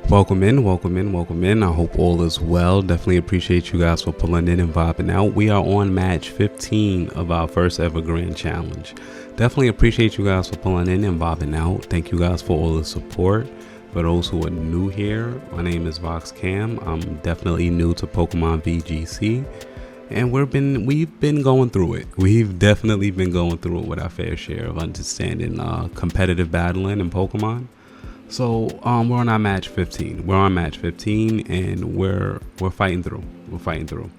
Welcome in, welcome in, welcome in. I hope all is well. Definitely appreciate you guys for pulling in and vibing out. We are on match 15 of our first ever grand challenge. Definitely appreciate you guys for pulling in and vibing out. Thank you guys for all the support. For those who are new here, my name is Vox Cam. I'm definitely new to Pokemon VGC. And we've been going through it. We've definitely been going through it with our fair share of understanding competitive battling in Pokemon. So we're on our match 15. We're on match 15 and we're fighting through. We're fighting through.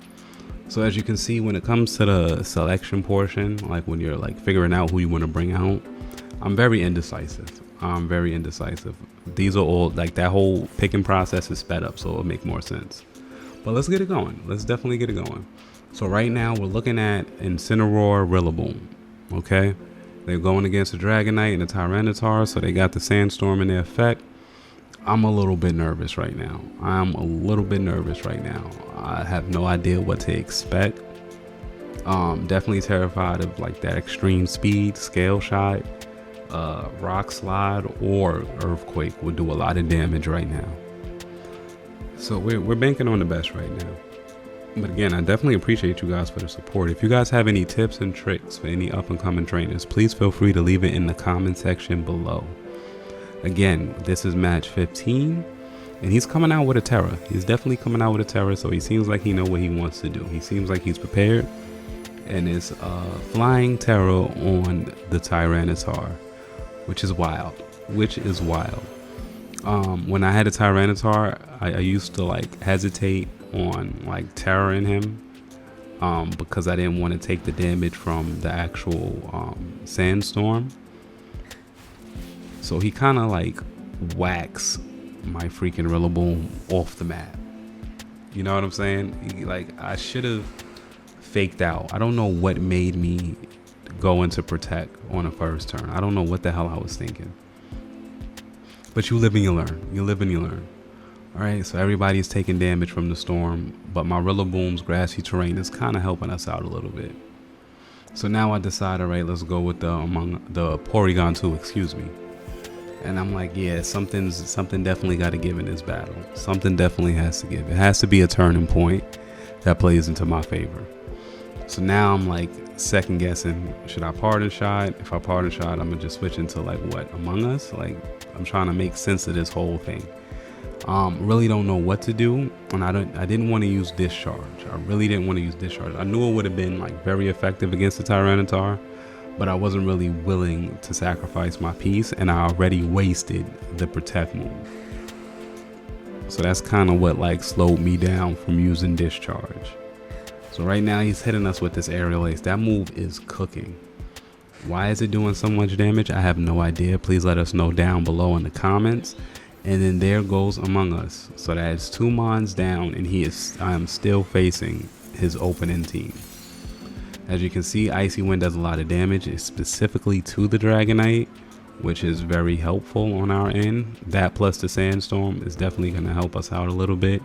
So as you can see, when it comes to the selection portion, like when you're like figuring out who you want to bring out, I'm very indecisive. These are all like that whole picking process is sped up, so it'll make more sense. But let's get it going. Let's definitely get it going. So right now we're looking at Incineroar, Rillaboom. Okay. They're going against a Dragonite and a Tyranitar, so they got the Sandstorm in their effect. I'm a little bit nervous right now. I have no idea what to expect. Definitely terrified of like that extreme speed, Scale Shot, Rock Slide, or Earthquake would do a lot of damage right now. So we're banking on the best right now. But again, I definitely appreciate you guys for the support. If you guys have any tips and tricks for any up and coming trainers, please feel free to leave it in the comment section below. Again, this is match 15 and he's coming out with a Terra. He's definitely coming out with a Terra, so he seems like he knows what he wants to do. He seems like he's prepared, and it's flying Terra on the Tyranitar, which is wild. When I had a Tyranitar, I used to like hesitate on like terroring him because I didn't want to take the damage from the actual Sandstorm. So he kind of like whacks my freaking Rillaboom off the map. You know what I'm saying? I should have faked out. I don't know what made me go into protect on the first turn. I don't know what the hell I was thinking. But you live and you learn. Alright, so everybody's taking damage from the storm, but my Rillaboom's grassy terrain is kind of helping us out a little bit. So now I decide, alright, let's go with the Porygon 2, excuse me. And I'm like, yeah, something definitely got to give in this battle. Something definitely has to give. It has to be a turning point that plays into my favor. So now I'm like second guessing, should I Pardon Shot? If I Pardon Shot, I'm gonna just switch into like what, Among Us? Like, I'm trying to make sense of this whole thing. Really don't know what to do, and I didn't want to use Discharge. I really didn't want to use Discharge. I knew it would have been like very effective against the Tyranitar, but I wasn't really willing to sacrifice my piece, and I already wasted the Protect move. So that's kind of what like slowed me down from using Discharge. So right now he's hitting us with this Aerial Ace. That move is cooking. Why is it doing so much damage? I have no idea. Please let us know down below in the comments. And then there goes Among Us. So that's 2 Mons down, and I am still facing his opening team. As you can see, Icy Wind does a lot of damage, specifically to the Dragonite, which is very helpful on our end. That plus the Sandstorm is definitely going to help us out a little bit.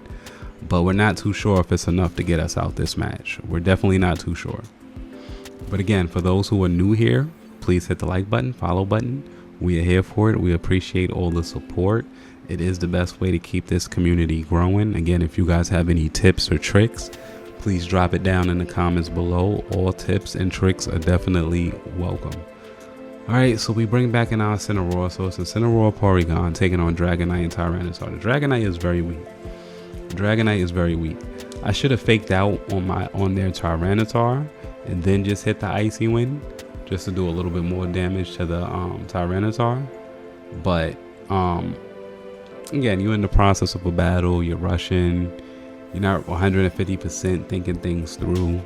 But we're not too sure if it's enough to get us out this match. We're definitely not too sure. But again, for those who are new here, please hit the like button, follow button. We are here for it. We appreciate all the support. It is the best way to keep this community growing. Again, if you guys have any tips or tricks, please drop it down in the comments below. All tips and tricks are definitely welcome. Alright, so we bring back in our Incineroar. So it's Incineroar Porygon taking on Dragonite and Tyranitar. The Dragonite is very weak. I should have faked out on their Tyranitar and then just hit the Icy Wind just to do a little bit more damage to the Tyranitar. But again, you're in the process of a battle, you're rushing, you're not 150% thinking things through.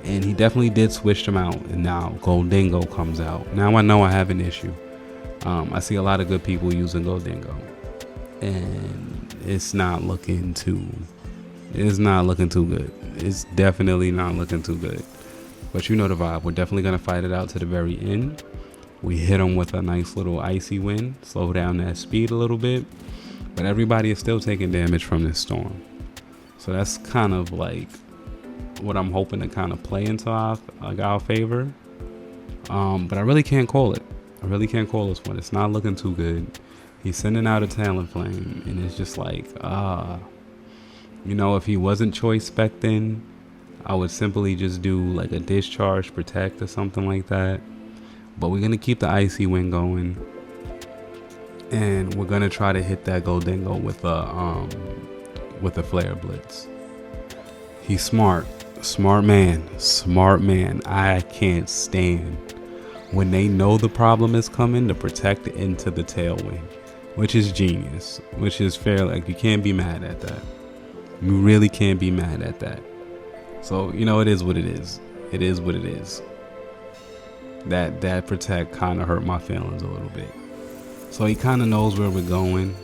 And he definitely did switch them out, and now Goldingo comes out. Now I know I have an issue. I see a lot of good people using Goldingo, and it's not looking too good. It's definitely not looking too good. But you know the vibe. We're definitely gonna fight it out to the very end. We hit him with a nice little Icy Wind, slow down that speed a little bit, but everybody is still taking damage from this storm. So that's kind of like what I'm hoping to kind of play into our favor. But I really can't call it. I really can't call this one. It's not looking too good. He's sending out a Talonflame, and it's just like, you know, if he wasn't choice spec'd in, I would simply just do like a discharge protect or something like that. But we're gonna keep the Icy Wind going, and we're gonna try to hit that Goldingo with a Flare Blitz. He's smart man. I can't stand when they know the problem is coming to protect into the Tailwind, which is genius, which is fair. Like, you can't be mad at that. You really can't be mad at that. So, you know, it is what it is. It is what it is. That protect kind of hurt my feelings a little bit. So he kind of knows where we're going.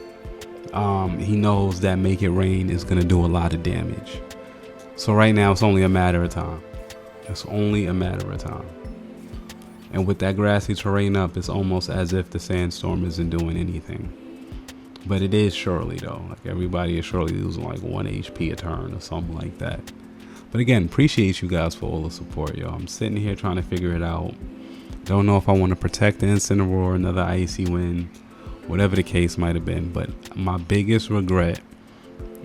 He knows that Make It Rain is going to do a lot of damage. So right now it's only a matter of time. It's only a matter of time. And with that grassy terrain up, it's almost as if the Sandstorm isn't doing anything. But it is surely though. Like, everybody is surely losing like 1 HP a turn or something like that. But again, appreciate you guys for all the support, y'all. I'm sitting here trying to figure it out. Don't know if I want to protect the Incineroar, another Icy Wind, whatever the case might have been. But my biggest regret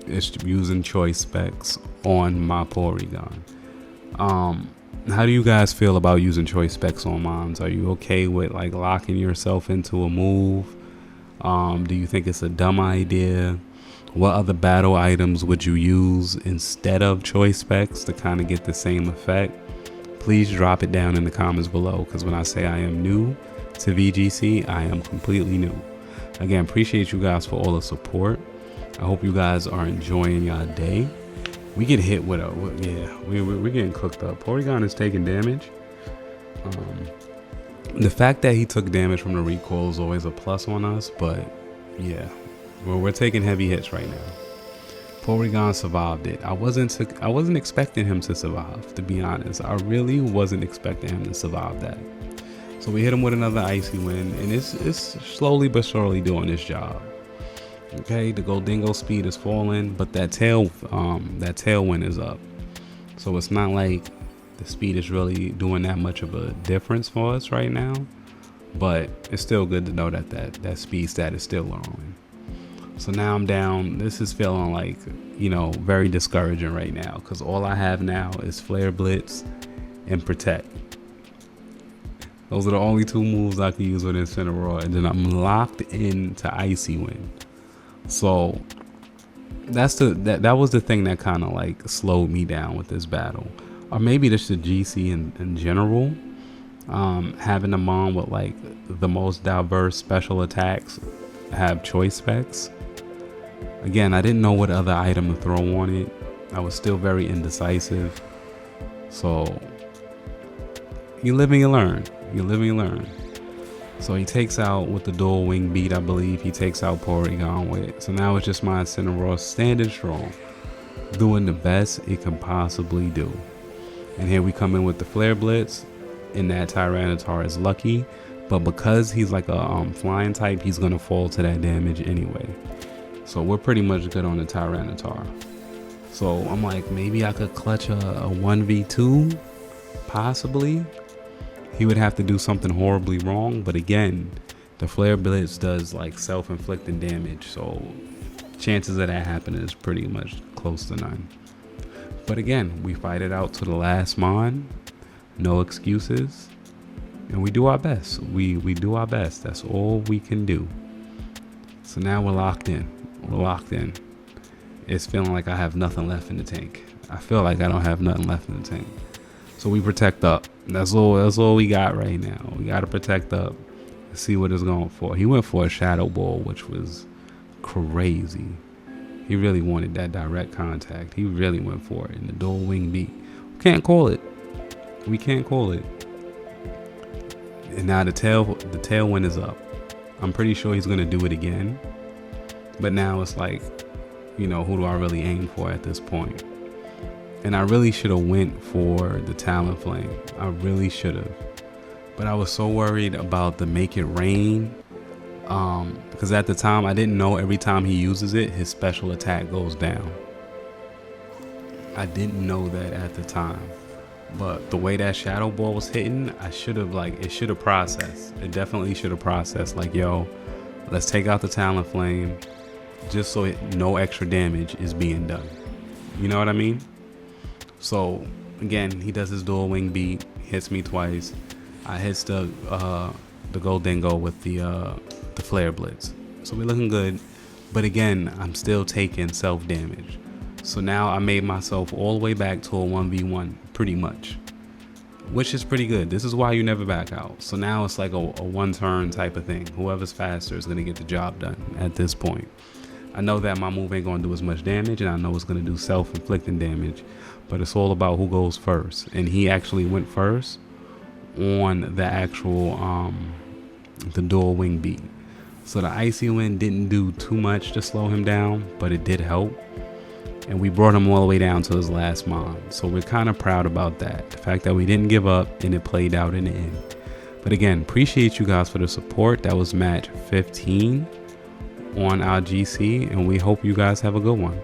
is using choice specs on my Porygon. How do you guys feel about using choice specs on mines? Are you okay with like locking yourself into a move? Do you think it's a dumb idea? What other battle items would you use instead of choice specs to kind of get the same effect? Please drop it down in the comments below, because when I say I am new to VGC, I am completely new. Again, appreciate you guys for all the support. I hope you guys are enjoying your day. We get hit with we're getting cooked up. Porygon is taking damage. The fact that he took damage from the recoil is always a plus on us, but yeah, we're taking heavy hits right now. Porygon survived it. I wasn't expecting him to survive, to be honest. I really wasn't expecting him to survive that. So we hit him with another Icy Wind, and it's slowly but surely doing its job. Okay, the Goldingo speed is falling, but that Tailwind is up. So it's not like the speed is really doing that much of a difference for us right now. But it's still good to know that speed stat is still growing. So now I'm down. This is feeling like, you know, very discouraging right now, because all I have now is Flare Blitz and Protect. Those are the only two moves I can use with Incineroar, and then I'm locked into Icy Wind. So that was the thing that kind of like slowed me down with this battle, or maybe just the GC in general. Having a mon with like the most diverse special attacks have choice specs. Again, I didn't know what other item to throw on it. I was still very indecisive. So you live and you learn. You live and you learn. So he takes out with the dual wing beat, I believe he takes out Porygon with it. So now it's just my Incineroar standing strong, doing the best it can possibly do. And here we come in with the Flare Blitz, and that Tyranitar is lucky, but because he's like a flying type, he's gonna fall to that damage anyway. So we're pretty much good on the Tyranitar. So I'm like, maybe I could clutch a 1v2, possibly. He would have to do something horribly wrong, but again, the Flare Blitz does like self-inflicting damage, so chances of that happening is pretty much close to none. But again, we fight it out to the last mon, no excuses, and we do our best. We do our best. That's all we can do. So now we're locked in. We're locked in. It's feeling like I have nothing left in the tank. I feel like I don't have nothing left in the tank. So we protect up. That's all we got right now. We got to protect up. See what it's going for. He went for a Shadow Ball, which was crazy. He really wanted that direct contact. He really went for it in the dual wing beat. Can't call it. We can't call it. And now the Tailwind is up. I'm pretty sure he's gonna do it again. But now it's like, you know, who do I really aim for at this point? And I really should have went for the Talonflame. I really should have. But I was so worried about the Make It Rain. Because at the time, I didn't know every time he uses it, his special attack goes down. I didn't know that at the time. But the way that Shadow Ball was hitting, I should have it should have processed. It definitely should have processed like, yo, Let's take out the Talonflame just so no extra damage is being done. You know what I mean? So again, he does his dual wing beat, hits me twice. I hits the Goldingo with the Flare Blitz. So we're looking good. But again, I'm still taking self damage. So now I made myself all the way back to a 1v1 pretty much, which is pretty good. This is why you never back out. So now it's like a one turn type of thing. Whoever's faster is going to get the job done at this point. I know that my move ain't going to do as much damage, and I know it's going to do self-inflicting damage, but it's all about who goes first. And he actually went first on the actual the dual wing beat. So the Icy Wind didn't do too much to slow him down, but it did help. And we brought him all the way down to his last mon. So we're kind of proud about that. The fact that we didn't give up and it played out in the end. But again, appreciate you guys for the support. That was match 15 on our GC, and we hope you guys have a good one.